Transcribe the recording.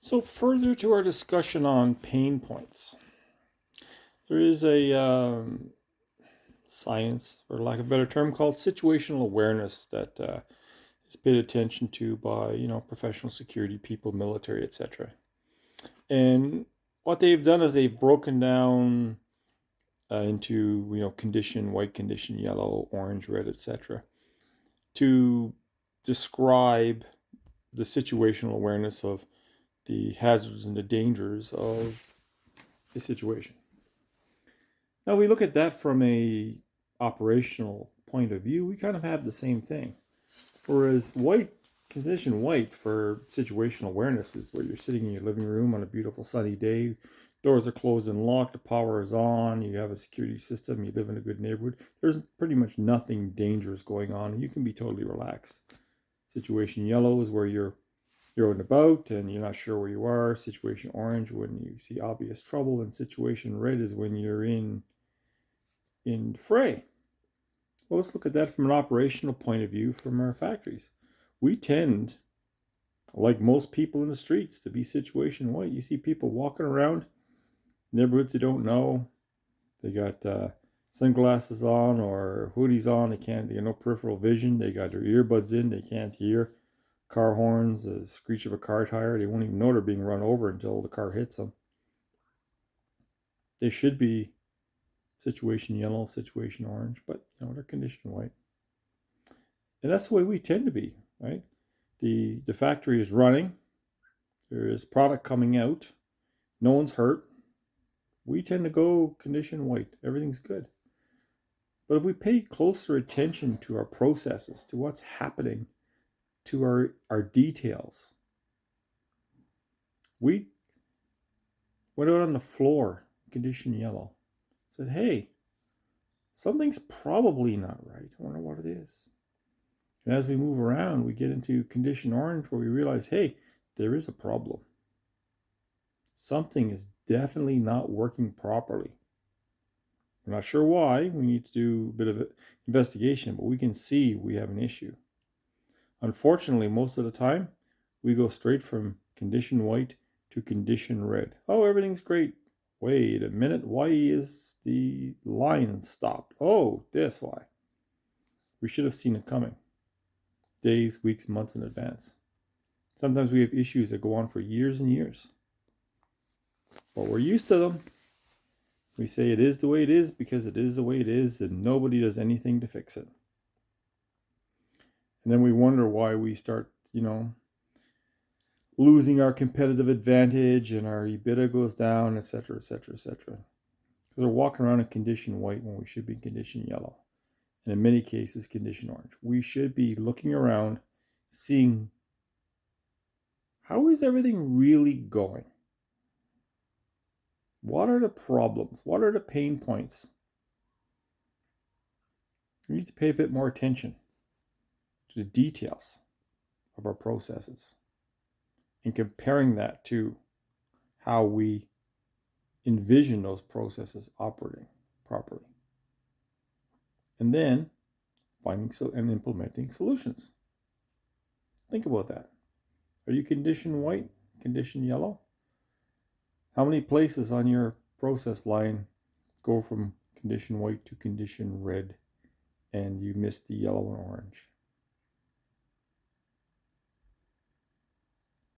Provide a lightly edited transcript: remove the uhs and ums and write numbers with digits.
So further to our discussion on pain points, there is a science, for lack of a better term, called situational awareness that is paid attention to by professional security people, military, etc. And what they've done is they've broken down into condition white, condition yellow, orange, red, etc. to describe the situational awareness of the hazards and the dangers of the situation. Now we look at that from a operational point of view, we kind of have the same thing. Whereas white, condition white for situational awareness is where you're sitting in your living room on a beautiful sunny day, doors are closed and locked, the power is on, you have a security system, you live in a good neighborhood. There's pretty much nothing dangerous going on, and you can be totally relaxed. Situation yellow is where you're out and about and you're not sure where you are. Situation orange when you see obvious trouble, and situation red is when you're in fray. Well, let's look at that from an operational point of view from our factories. We tend, like most people in the streets, to be situation white. You see people walking around neighborhoods they don't know. They got sunglasses on or hoodies on. They got no peripheral vision. They got their earbuds in. They can't hear car horns, the screech of a car tire. They won't even know they're being run over until the car hits them. They should be situation yellow, situation orange, but they're condition white. And that's the way we tend to be, right? The factory is running, there is product coming out, no one's hurt. We tend to go condition white, everything's good. But if we pay closer attention to our processes, to what's happening, to our details, we went out on the floor, condition yellow, said, hey, something's probably not right. I wonder what it is. And as we move around, we get into condition orange where we realize, hey, there is a problem. Something is definitely not working properly. We're not sure why. We need to do a bit of investigation, but we can see we have an issue. Unfortunately, most of the time, we go straight from condition white to condition red. Oh, everything's great. Wait a minute. Why is the line stopped? Oh, this why. We should have seen it coming. Days, weeks, months in advance. Sometimes we have issues that go on for years and years. But we're used to them. We say it is the way it is because it is the way it is, and nobody does anything to fix it. And then we wonder why we start, losing our competitive advantage and our EBITDA goes down, etc., etc., etc. Because we're walking around in condition white when we should be in condition yellow. And in many cases, condition orange. We should be looking around, seeing how is everything really going? What are the problems? What are the pain points? We need to pay a bit more attention to the details of our processes and comparing that to how we envision those processes operating properly. And then finding and implementing solutions. Think about that. Are you condition white, condition yellow? How many places on your process line go from condition white to condition red and you missed the yellow and orange?